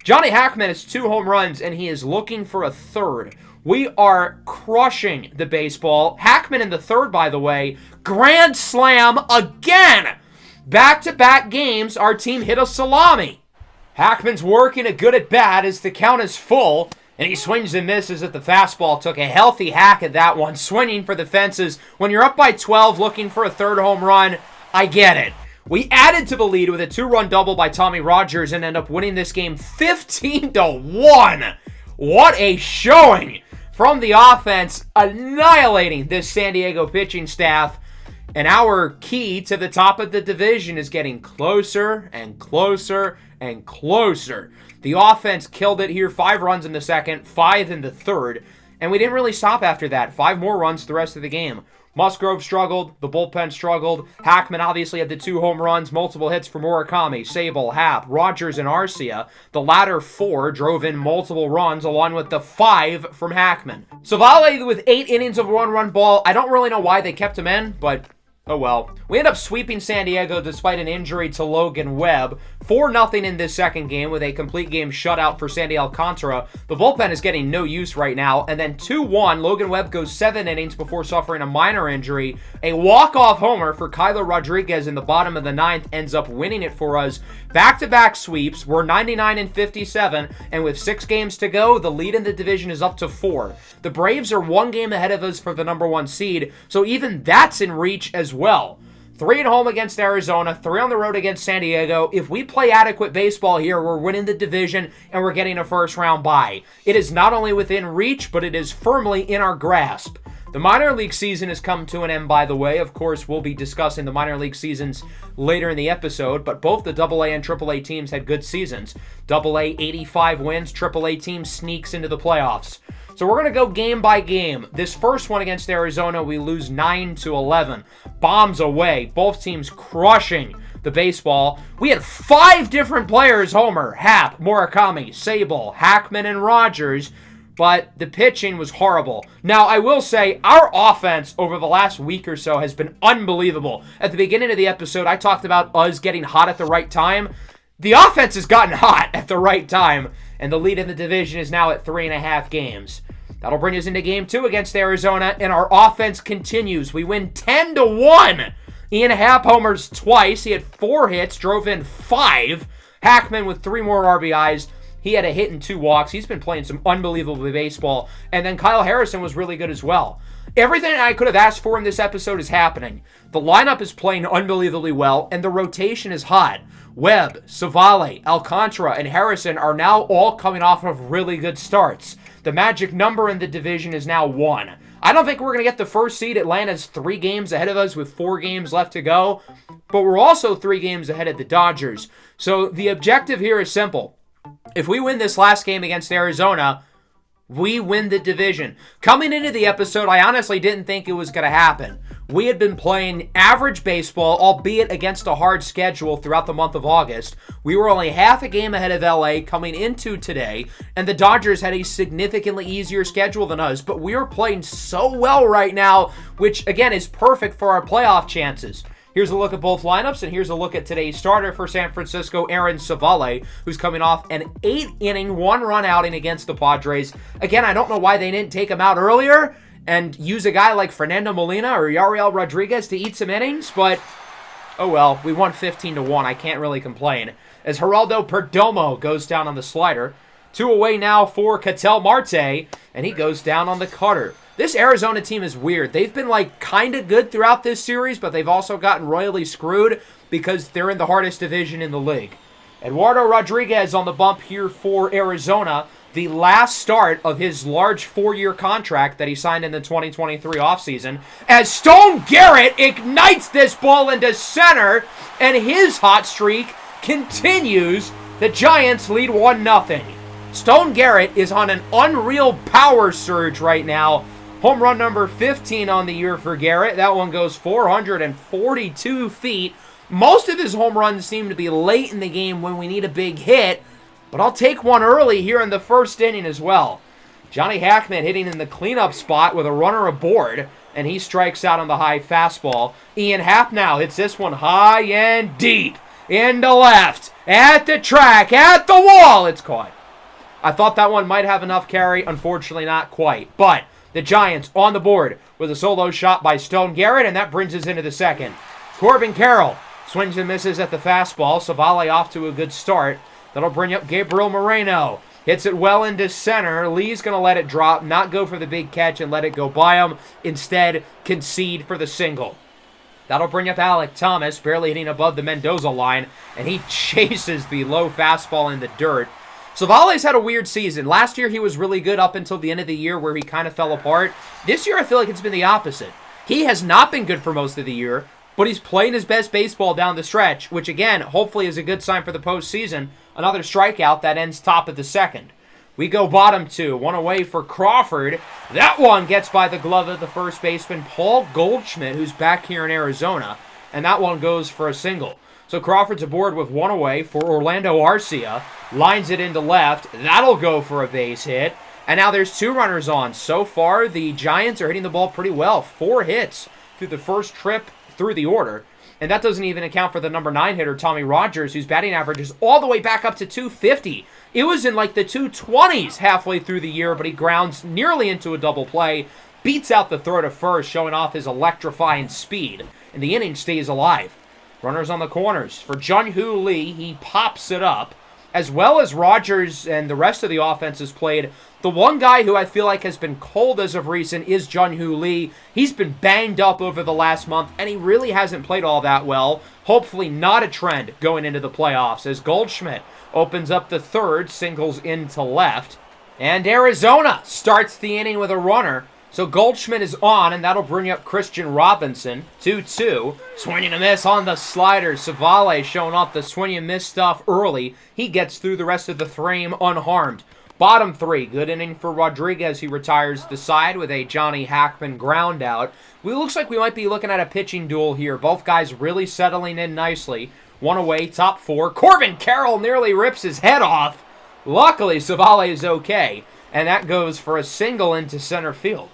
Johnny Hackman has 2 home runs, and he is looking for a third. We are crushing the baseball. Hackman in the third, by the way. Grand slam again. Back-to-back games, our team hit a salami. Hackman's working a good at-bat as the count is full, and he swings and misses at the fastball. Took a healthy hack at that one, swinging for the fences. When you're up by 12 looking for a third home run, I get it. We added to the lead with a 2-run double by Tommy Rogers and end up winning this game 15-1. What a showing from the offense, annihilating this San Diego pitching staff. And our key to the top of the division is getting closer and closer and closer. The offense killed it here. 5 runs in the second, 5 in the third. And we didn't really stop after that. 5 more runs the rest of the game. Musgrove struggled. The bullpen struggled. Hackman obviously had the 2 home runs, multiple hits for Murakami, Sabol, Happ, Rogers, and Arcia. The latter 4 drove in multiple runs, along with the 5 from Hackman. Savale with 8 innings of 1-run ball. I don't really know why they kept him in, but oh well. We end up sweeping San Diego despite an injury to Logan Webb. 4-0 in this second game with a complete game shutout for Sandy Alcantara. The bullpen is getting no use right now. And then 2-1, Logan Webb goes 7 innings before suffering a minor injury. A walk-off homer for Kyler Rodriguez in the bottom of the 9th ends up winning it for us. Back-to-back sweeps. We're 99-57, and with 6 games to go, the lead in the division is up to 4. The Braves are 1 game ahead of us for the number 1 seed, so even that's in reach as well. 3 at home against Arizona, 3 on the road against San Diego. If we play adequate baseball here, we're winning the division and we're getting a first-round bye. It is not only within reach, but it is firmly in our grasp. The minor league season has come to an end, by the way. Of course, we'll be discussing the minor league seasons later in the episode, but both the AA and AAA teams had good seasons. AA 85 wins, AAA team sneaks into the playoffs. So we're going to go game by game. This first one against Arizona, we lose 9-11. Bombs away. Both teams crushing the baseball. We had 5 different players homer. Happ, Murakami, Sabol, Hackman, and Rogers. But the pitching was horrible. Now, I will say, our offense over the last week or so has been unbelievable. At the beginning of the episode, I talked about us getting hot at the right time. The offense has gotten hot at the right time, and the lead in the division is now at 3.5 games. That'll bring us into Game 2 against Arizona, and our offense continues. We win 10-1. Ian Happ homers twice. He had 4 hits, drove in 5. Hackman with 3 more RBIs. He had a hit and 2 walks. He's been playing some unbelievable baseball. And then Kyle Harrison was really good as well. Everything I could have asked for in this episode is happening. The lineup is playing unbelievably well, and the rotation is hot. Webb, Savale, Alcantara, and Harrison are now all coming off of really good starts. The magic number in the division is now 1. I don't think we're going to get the first seed. Atlanta's 3 games ahead of us with 4 games left to go. But we're also 3 games ahead of the Dodgers. So the objective here is simple. If we win this last game against Arizona, we win the division. Coming into the episode, I honestly didn't think it was going to happen. we had been playing average baseball, albeit against a hard schedule throughout the month of August. We were only half a game ahead of LA coming into today, and the Dodgers had a significantly easier schedule than us, but we are playing so well right now, which again is perfect for our playoff chances. Here's a look at both lineups, and here's a look at today's starter for San Francisco, Aaron Civale, who's coming off an 8-inning, one-run outing against the Padres. Again, I don't know why they didn't take him out earlier and use a guy like Fernando Molina or Yariel Rodriguez to eat some innings, but oh well, we won 15-1. I can't really complain. As Geraldo Perdomo goes down on the slider. 2 away now for Ketel Marte, and he goes down on the cutter. This Arizona team is weird. They've been kind of good throughout this series, but they've also gotten royally screwed because they're in the hardest division in the league. Eduardo Rodriguez on the bump here for Arizona. The last start of his large 4-year contract that he signed in the 2023 offseason, as Stone Garrett ignites this ball into center, and his hot streak continues. The Giants lead 1-0. Stone Garrett is on an unreal power surge right now. Home run number 15 on the year for Garrett. That one goes 442 feet. Most of his home runs seem to be late in the game when we need a big hit, but I'll take one early here in the first inning as well. Johnny Hackman hitting in the cleanup spot with a runner aboard, and he strikes out on the high fastball. Ian Happ now hits this one high and deep into left, at the track, at the wall. It's caught. I thought that one might have enough carry. Unfortunately, not quite. But the Giants on the board with a solo shot by Stone Garrett, and that brings us into the second. Corbin Carroll swings and misses at the fastball. Civale off to a good start. That'll bring up Gabriel Moreno. Hits it well into center. Lee's going to let it drop, not go for the big catch and let it go by him. Instead, concede for the single. That'll bring up Alek Thomas, barely hitting above the Mendoza line, and he chases the low fastball in the dirt. Civale's had a weird season. Last year, he was really good up until the end of the year where he kind of fell apart. This year, I feel like it's been the opposite. He has not been good for most of the year, but he's playing his best baseball down the stretch, which, again, hopefully is a good sign for the postseason. Another strikeout that ends top of the second. We go bottom 2. One away for Crawford. That one gets by the glove of the first baseman, Paul Goldschmidt, who's back here in Arizona. And that one goes for a single. So Crawford's aboard with one away for Orlando Arcia. Lines it into left. That'll go for a base hit. And now there's 2 runners on. So far, the Giants are hitting the ball pretty well. 4 hits through the first trip through the order. And that doesn't even account for the number 9 hitter, Tommy Rogers, whose batting average is all the way back up to 250. It was in the 220s halfway through the year, but he grounds nearly into a double play, beats out the throw to first, showing off his electrifying speed, and the inning stays alive. Runners on the corners. For Jung-Hoo Lee, he pops it up. As well as Rogers and the rest of the offense has played, the one guy who I feel like has been cold as of recent is Jung-Hoo Lee. He's been banged up over the last month, and he really hasn't played all that well. Hopefully not a trend going into the playoffs, as Goldschmidt opens up the third, singles into left. And Arizona starts the inning with a runner. So Goldschmidt is on, and that'll bring up Christian Robinson. 2-2. Swing and a miss on the slider. Civale showing off the swing and miss stuff early. He gets through the rest of the frame unharmed. Bottom 3. Good inning for Rodriguez. He retires the side with a Johnny Hackman ground out. It looks like we might be looking at a pitching duel here. Both guys really settling in nicely. One away, top 4. Corbin Carroll nearly rips his head off. Luckily, Civale is okay. And that goes for a single into center field.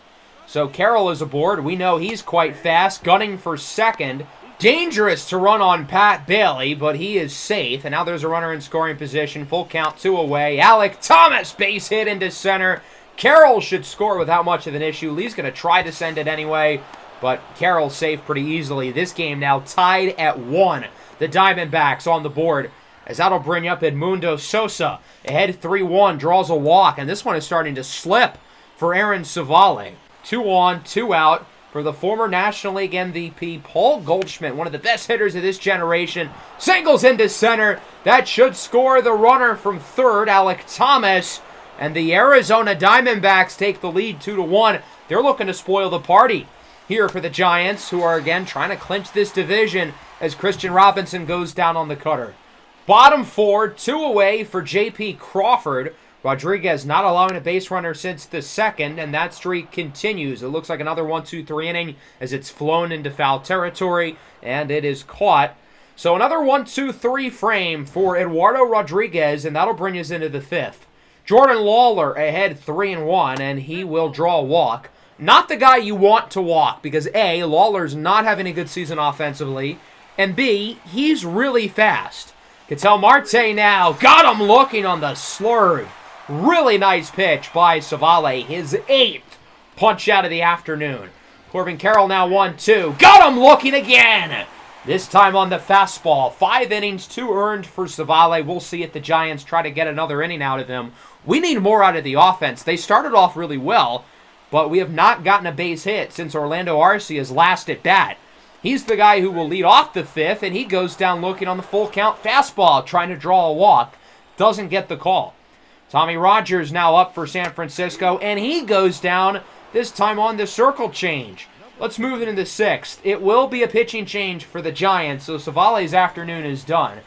So Carroll is aboard. We know he's quite fast, gunning for second. Dangerous to run on Pat Bailey, but he is safe. And now there's a runner in scoring position. Full count, 2 away. Alek Thomas, base hit into center. Carroll should score without much of an issue. Lee's going to try to send it anyway, but Carroll's safe pretty easily. This game now tied at 1. The Diamondbacks on the board, as that'll bring up Edmundo Sosa. Ahead 3-1, draws a walk, and this one is starting to slip for Aaron Civale. 2 on, 2 out for the former National League MVP, Paul Goldschmidt, one of the best hitters of this generation. Singles into center. That should score the runner from third, Alek Thomas. And the Arizona Diamondbacks take the lead 2-1. They're looking to spoil the party here for the Giants, who are again trying to clinch this division as Christian Robinson goes down on the cutter. Bottom 4, 2 away for J.P. Crawford. Rodriguez not allowing a base runner since the second, and that streak continues. It looks like another 1-2-3 inning as it's flown into foul territory, and it is caught. So another 1-2-3 frame for Eduardo Rodriguez, and that'll bring us into the fifth. Jordan Lawler ahead 3-1, and he will draw a walk. Not the guy you want to walk, because A, Lawler's not having a good season offensively, and B, he's really fast. Ketel Marte now got him looking on the slurve. Really nice pitch by Savale, his 8th punch out of the afternoon. Corbin Carroll now 1-2. Got him looking again. This time on the fastball. 5 innings, 2 earned for Savale. We'll see if the Giants try to get another inning out of him. We need more out of the offense. They started off really well, but we have not gotten a base hit since Orlando Arcia's last at bat. He's the guy who will lead off the fifth, and he goes down looking on the full count fastball, trying to draw a walk. Doesn't get the call. Tommy Rogers now up for San Francisco, and he goes down, this time on the circle change. Let's move into the sixth. It will be a pitching change for the Giants, so Savale's afternoon is done.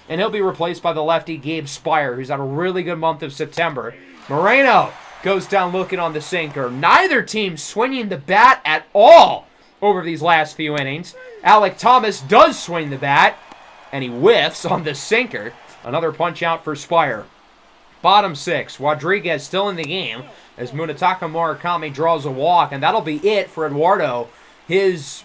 And he'll be replaced by the lefty Gabe Spire, who's had a really good month of September. Moreno goes down looking on the sinker. Neither team swinging the bat at all over these last few innings. Alec Thomas does swing the bat, and he whiffs on the sinker. Another punch out for Spire. Bottom 6, Rodriguez still in the game as Munetaka Murakami draws a walk, and that'll be it for Eduardo. His,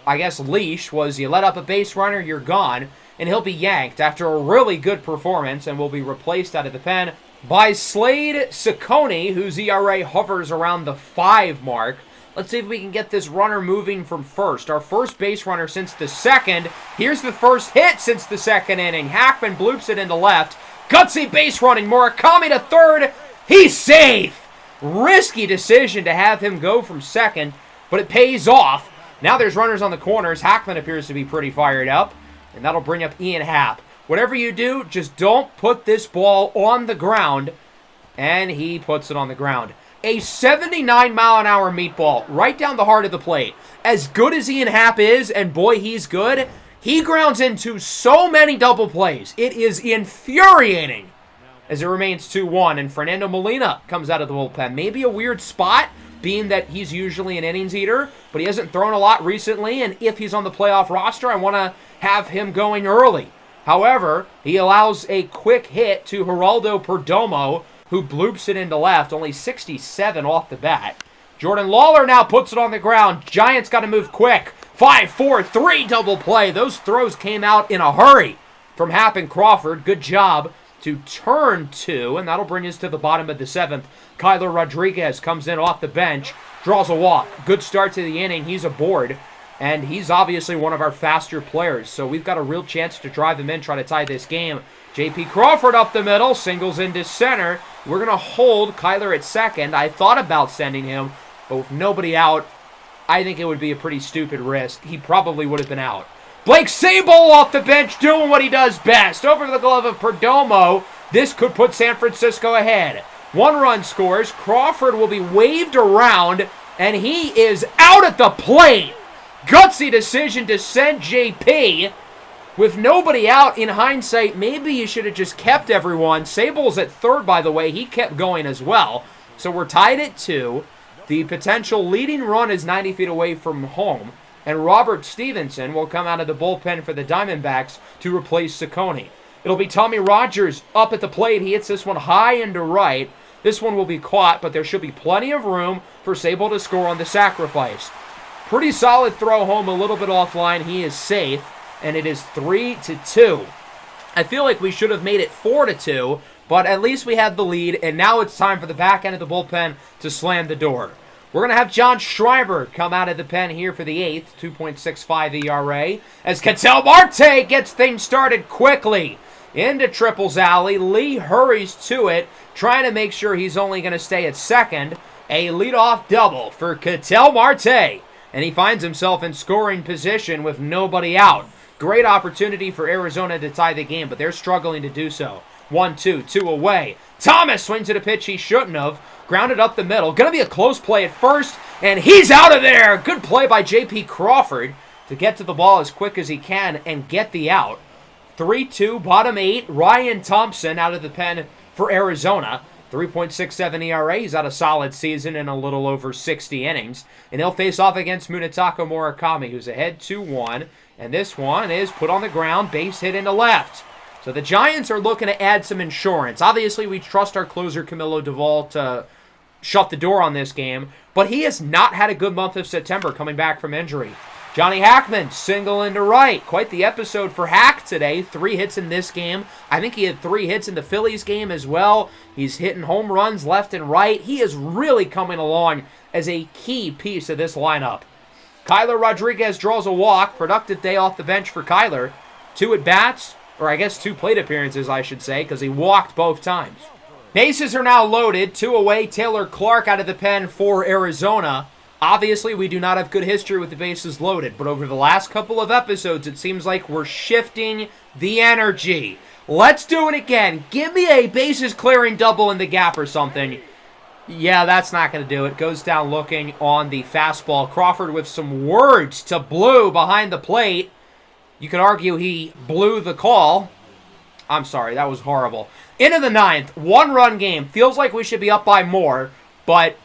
leash was you let up a base runner, you're gone, and he'll be yanked after a really good performance and will be replaced out of the pen by Slade Ciccone, whose ERA hovers around the 5 mark. Let's see if we can get this runner moving from first. Our first base runner since the second. Here's the first hit since the second inning. Hackman bloops it into left. Gutsy base running. Murakami to third. He's safe. Risky decision to have him go from second, but it pays off. Now there's runners on the corners. Hackman appears to be pretty fired up, and that'll bring up Ian Happ. Whatever you do, just don't put this ball on the ground, and he puts it on the ground. A 79-mile-an-hour meatball right down the heart of the plate. As good as Ian Happ is, and boy, he's good, he grounds into so many double plays. It is infuriating as it remains 2-1, and Fernando Molina comes out of the bullpen. Maybe a weird spot, being that he's usually an innings eater, but he hasn't thrown a lot recently, and if he's on the playoff roster, I want to have him going early. However, he allows a quick hit to Geraldo Perdomo, who bloops it into left, only 67 off the bat. Jordan Lawler now puts it on the ground. Giants got to move quick. 5-4-3 double play. Those throws came out in a hurry from Happ and Crawford. Good job to turn 2, and that'll bring us to the bottom of the 7th. Kyler Rodriguez comes in off the bench, draws a walk. Good start to the inning. He's aboard, and he's obviously one of our faster players, so we've got a real chance to drive him in, try to tie this game. J.P. Crawford up the middle, singles into center. We're going to hold Kyler at second. I thought about sending him, but with nobody out, I think it would be a pretty stupid risk. He probably would have been out. Blake Sabol off the bench doing what he does best. Over the glove of Perdomo. This could put San Francisco ahead. 1 run scores. Crawford will be waved around, and he is out at the plate. Gutsy decision to send JP. With nobody out, in hindsight, maybe you should have just kept everyone. Sabol's at third, by the way. He kept going as well. So we're tied at 2. The potential leading run is 90 feet away from home. And Robert Stevenson will come out of the bullpen for the Diamondbacks to replace Ciccone. It'll be Tommy Rogers up at the plate. He hits this one high into right. This one will be caught, but there should be plenty of room for Sabol to score on the sacrifice. Pretty solid throw home, a little bit offline. He is safe, and it is 3-2. I feel like we should have made it 4-2, but at least we had the lead, and now it's time for the back end of the bullpen to slam the door. We're going to have John Schreiber come out of the pen here for the 8th, 2.65 ERA, as Ketel Marte gets things started quickly. Into Triples Alley, Lee hurries to it, trying to make sure he's only going to stay at second. A leadoff double for Ketel Marte, and he finds himself in scoring position with nobody out. Great opportunity for Arizona to tie the game, but they're struggling to do so. 1-2, 2 away. Thomas swings at a pitch he shouldn't have. Grounded up the middle. Going to be a close play at first, and he's out of there. Good play by J.P. Crawford to get to the ball as quick as he can and get the out. 3-2, bottom 8. Ryan Thompson out of the pen for Arizona. 3.67 ERA. He's had a solid season in a little over 60 innings. And he'll face off against Munetaka Murakami, who's ahead 2-1. And this one is put on the ground, base hit into left. So the Giants are looking to add some insurance. Obviously, we trust our closer, Camilo Doval, to shut the door on this game. But he has not had a good month of September coming back from injury. Johnny Hackman, single into right. Quite the episode for Hack today. 3 hits in this game. I think he had 3 hits in the Phillies game as well. He's hitting home runs left and right. He is really coming along as a key piece of this lineup. Kyler Rodriguez draws a walk. Productive day off the bench for Kyler. 2 at-bats, or I guess 2 plate appearances, I should say, because he walked both times. Bases are now loaded. 2 away. Taylor Clark out of the pen for Arizona. Obviously, we do not have good history with the bases loaded, but over the last couple of episodes, it seems like we're shifting the energy. Let's do it again. Give me a bases clearing double in the gap or something. Yeah, that's not going to do it. Goes down looking on the fastball. Crawford with some words to Blue behind the plate. You could argue he blew the call. I'm sorry, that was horrible. Into the 9th, 1-run game. Feels like we should be up by more, but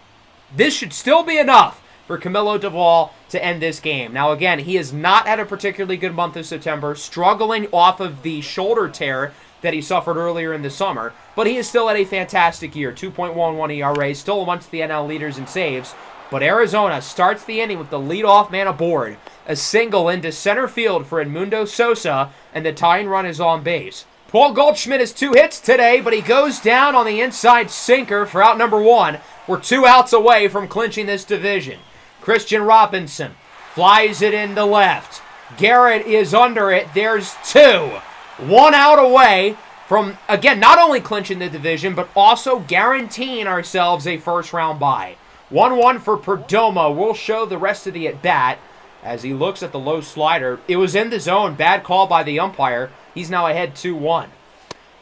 this should still be enough for Camilo Doval to end this game. Now, again, he has not had a particularly good month of September, struggling off of the shoulder tear that he suffered earlier in the summer, but he has still had a fantastic year. 2.11 ERA, still amongst the NL leaders in saves, but Arizona starts the inning with the leadoff man aboard. A single into center field for Edmundo Sosa, and the tying run is on base. Paul Goldschmidt has 2 hits today, but he goes down on the inside sinker for out number 1. We're 2 outs away from clinching this division. Christian Robinson flies it into left. Garrett is under it. There's 2. 1 out away from, again, not only clinching the division, but also guaranteeing ourselves a first-round bye. 1-1 for Perdomo. We'll show the rest of the at-bat as he looks at the low slider. It was in the zone. Bad call by the umpire. He's now ahead 2-1.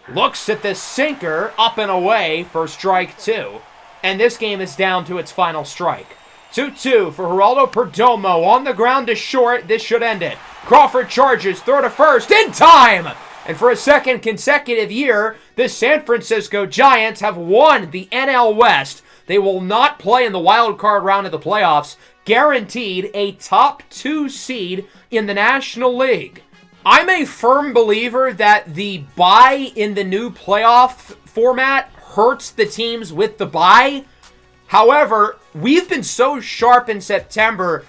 Looks at the sinker up and away for strike 2. And this game is down to its final strike. 2-2 for Geraldo Perdomo on the ground to short. This should end it. Crawford charges, throw to first, in time! And for a second consecutive year, the San Francisco Giants have won the NL West. They will not play in the wild card round of the playoffs, guaranteed a top 2 seed in the National League. I'm a firm believer that the bye in the new playoff format hurts the teams with the bye. However, we've been so sharp in September,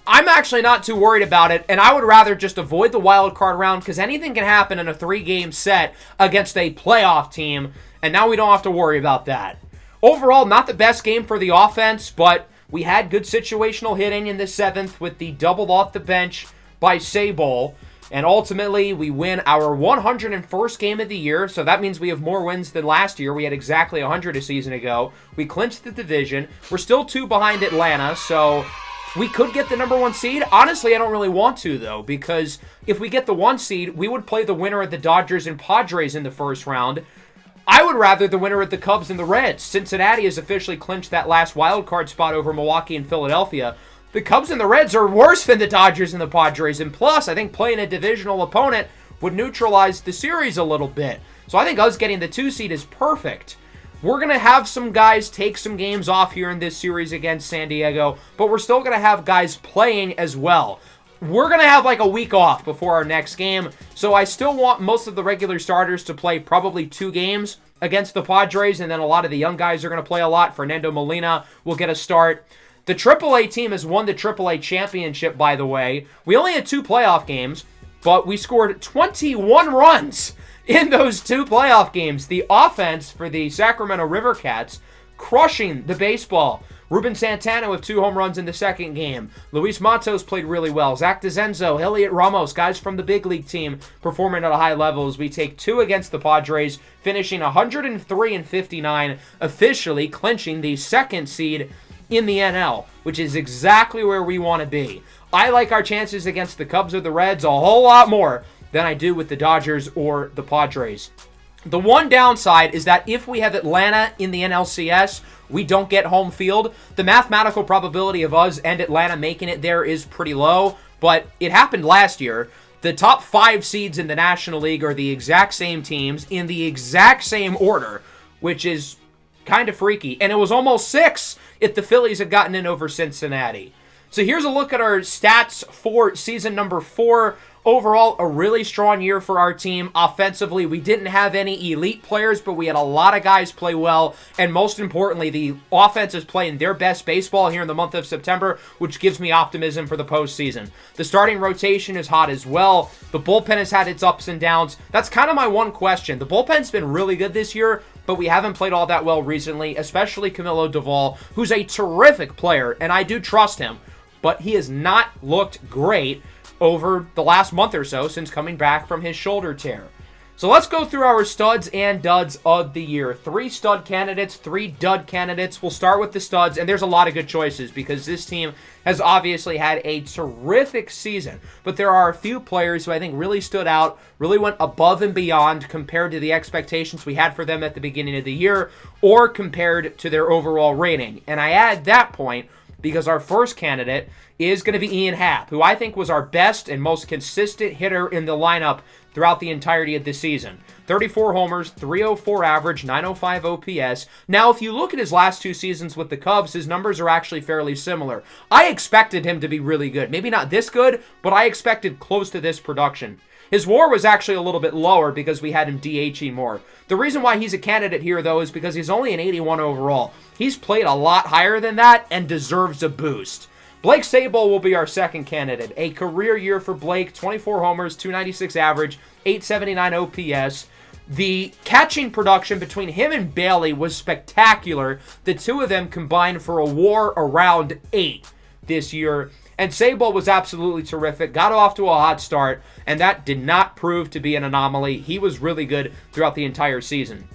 I'm actually not too worried about it, and I would rather just avoid the wild card round because anything can happen in a 3-game set against a playoff team, and now we don't have to worry about that. Overall, not the best game for the offense, but we had good situational hitting in the 7th with the double off the bench by Sable. And ultimately, we win our 101st game of the year, so that means we have more wins than last year. We had exactly 100 a season ago. We clinched the division. We're still 2 behind Atlanta, so we could get the number 1 seed. Honestly, I don't really want to, though, because if we get the 1 seed, we would play the winner of the Dodgers and Padres in the first round. I would rather the winner of the Cubs and the Reds. Cincinnati has officially clinched that last wild card spot over Milwaukee and Philadelphia. The Cubs and the Reds are worse than the Dodgers and the Padres, and plus, I think playing a divisional opponent would neutralize the series a little bit. So I think us getting the 2 seed is perfect. We're going to have some guys take some games off here in this series against San Diego, but we're still going to have guys playing as well. We're going to have like a week off before our next game, so I still want most of the regular starters to play probably 2 games against the Padres, and then a lot of the young guys are going to play a lot. Fernando Molina will get a start. The AAA team has won the AAA championship, by the way. We only had 2 playoff games, but we scored 21 runs in those 2 playoff games. The offense for the Sacramento River Cats crushing the baseball. Ruben Santana with 2 home runs in the second game. Luis Matos played really well. Zach DeZenzo, Elliot Ramos, guys from the big league team performing at a high level as we take 2 against the Padres, finishing 103-59, officially clinching the 2nd seed in the NL, which is exactly where we want to be. I like our chances against the Cubs or the Reds a whole lot more than I do with the Dodgers or the Padres. The one downside is that if we have Atlanta in the NLCS, we don't get home field. The mathematical probability of us and Atlanta making it there is pretty low, but it happened last year. The top 5 seeds in the National League are the exact same teams in the exact same order, which is Kind of freaky. And it was almost 6 if the Phillies had gotten in over Cincinnati. So here's a look at our stats for season number 4. Overall, a really strong year for our team. Offensively, we didn't have any elite players, but we had a lot of guys play well. And most importantly, the offense is playing their best baseball here in the month of September, which gives me optimism for the postseason. The starting rotation is hot as well. The bullpen has had its ups and downs. That's kind of my one question. The bullpen's been really good this year, but we haven't played all that well recently, especially Camilo Doval, who's a terrific player, and I do trust him. But he has not looked great over the last month or so since coming back from his shoulder tear. So let's go through our studs and duds of the year. 3 stud candidates, 3 dud candidates. We'll start with the studs, and there's a lot of good choices because this team has obviously had a terrific season. But there are a few players who I think really stood out, really went above and beyond compared to the expectations we had for them at the beginning of the year or compared to their overall rating. And I add that point because our first candidate is going to be Ian Happ, who I think was our best and most consistent hitter in the lineup throughout the entirety of the season. 34 homers, 304 average, 905 OPS. Now, if you look at his last 2 seasons with the Cubs, his numbers are actually fairly similar. I expected him to be really good. Maybe not this good, but I expected close to this production. His WAR was actually a little bit lower because we had him DHing more. The reason why he's a candidate here, though, is because he's only an 81 overall. He's played a lot higher than that and deserves a boost. Blake Sabol will be our second candidate. A career year for Blake, 24 homers, 296 average, 879 OPS. The catching production between him and Bailey was spectacular. The two of them combined for a WAR around 8 this year. And Sabol was absolutely terrific, got off to a hot start, and that did not prove to be an anomaly. He was really good throughout the entire season.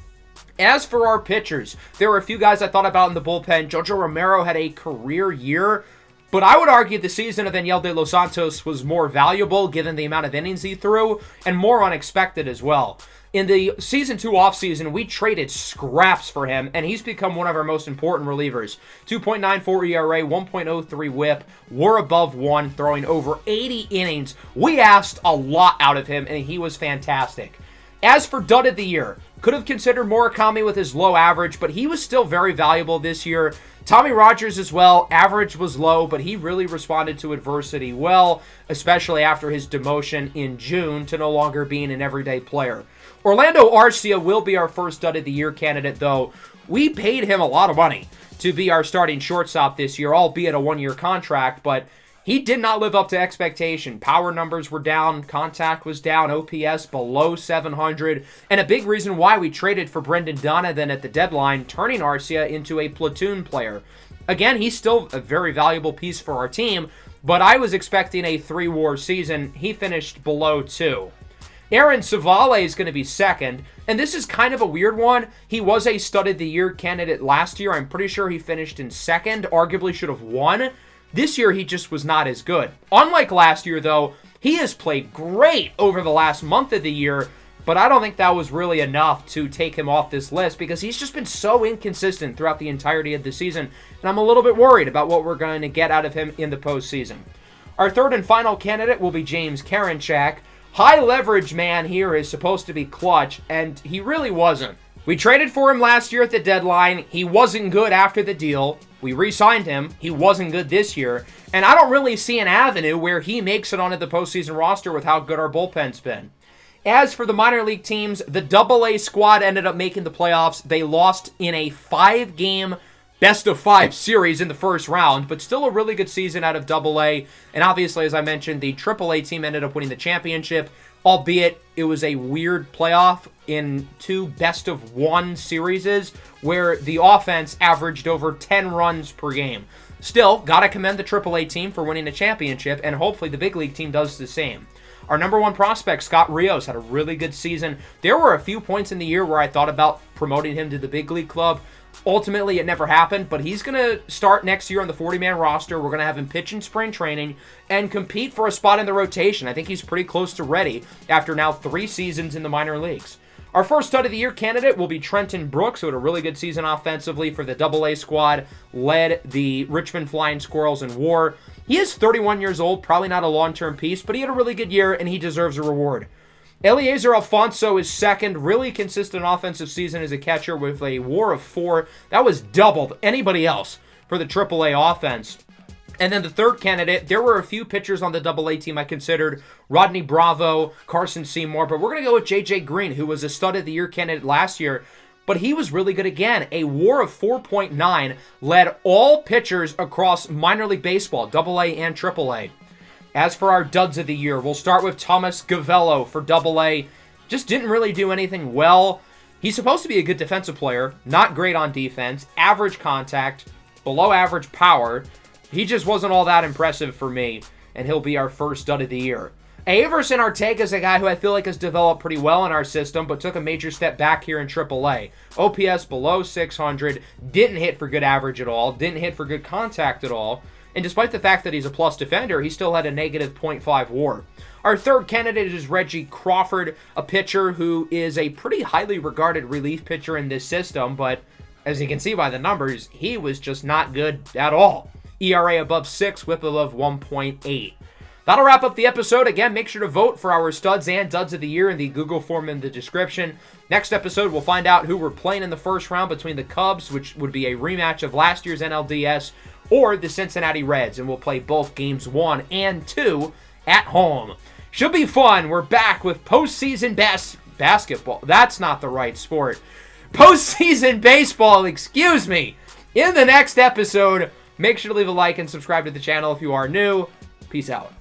As for our pitchers, there were a few guys I thought about in the bullpen. Jojo Romero had a career year, but I would argue the season of Daniel de los Santos was more valuable given the amount of innings he threw, and more unexpected as well. In the Season 2 offseason, we traded scraps for him, and he's become one of our most important relievers. 2.94 ERA, 1.03 whip, WAR above 1, throwing over 80 innings. We asked a lot out of him, and he was fantastic. As for dud of the year, could have considered Murakami with his low average, but he was still very valuable this year. Tommy Rogers as well, average was low, but he really responded to adversity well, especially after his demotion in June to no longer being an everyday player. Orlando Arcia will be our first stud of the year candidate, though. We paid him a lot of money to be our starting shortstop this year, albeit a 1-year contract, but he did not live up to expectation. Power numbers were down, contact was down, OPS below 700, and a big reason why we traded for Brendan Donovan at the deadline, turning Arcia into a platoon player. Again, he's still a very valuable piece for our team, but I was expecting a 3-WAR season. He finished below 2. Aaron Civale is going to be second, and this is kind of a weird one. He was a stud of the year candidate last year. I'm pretty sure he finished in second, arguably should have won. This year, he just was not as good. Unlike last year, though, he has played great over the last month of the year, but I don't think that was really enough to take him off this list because he's just been so inconsistent throughout the entirety of the season, and I'm a little bit worried about what we're going to get out of him in the postseason. Our third and final candidate will be James Karinchak. High leverage man here is supposed to be clutch, and he really wasn't. We traded for him last year at the deadline. He wasn't good after the deal. We re-signed him. He wasn't good this year. And I don't really see an avenue where he makes it onto the postseason roster with how good our bullpen's been. As for the minor league teams, the AA squad ended up making the playoffs. They lost in a 5-game best-of-5 series in the first round, but still a really good season out of AA. And obviously, as I mentioned, the AAA team ended up winning the championship, albeit it was a weird playoff in 2 best-of-1 series where the offense averaged over 10 runs per game. Still, gotta commend the AAA team for winning the championship, and hopefully the big league team does the same. Our number 1 prospect, Scott Rios, had a really good season. There were a few points in the year where I thought about promoting him to the big league club. Ultimately, it never happened, but he's going to start next year on the 40-man roster. We're going to have him pitch in spring training and compete for a spot in the rotation. I think he's pretty close to ready after now 3 seasons in the minor leagues. Our first stud of the year candidate will be Trenton Brooks, who had a really good season offensively for the AA squad, led the Richmond Flying Squirrels in WAR. He is 31 years old, probably not a long-term piece, but he had a really good year, and he deserves a reward. Eliezer Alfonso is second. Really consistent offensive season as a catcher with a WAR of 4. That was doubled anybody else for the AAA offense. And then the third candidate, there were a few pitchers on the AA team I considered. Rodney Bravo, Carson Seymour, but we're going to go with J.J. Green, who was a Stud of the Year candidate last year. But he was really good again. A WAR of 4.9, led all pitchers across minor league baseball, AA and AAA. As for our duds of the year, we'll start with Thomas Gavello for AA. Just didn't really do anything well. He's supposed to be a good defensive player, not great on defense, average contact, below average power. He just wasn't all that impressive for me, and he'll be our first dud of the year. Averson Ortega is a guy who I feel like has developed pretty well in our system, but took a major step back here in AAA. OPS below 600, didn't hit for good average at all, didn't hit for good contact at all, and despite the fact that he's a plus defender, he still had a negative .5 WAR. Our third candidate is Reggie Crawford, a pitcher who is a pretty highly regarded relief pitcher in this system, but as you can see by the numbers, he was just not good at all. ERA above 6, WHIP above 1.8. That'll wrap up the episode. Again, make sure to vote for our studs and duds of the year in the Google form in the description. Next episode, we'll find out who we're playing in the first round between the Cubs, which would be a rematch of last year's NLDS, or the Cincinnati Reds, and we'll play both games 1 and 2 at home. Should be fun. We're back with postseason basketball. That's not the right sport. Postseason baseball, excuse me, in the next episode. Make sure to leave a like and subscribe to the channel if you are new. Peace out.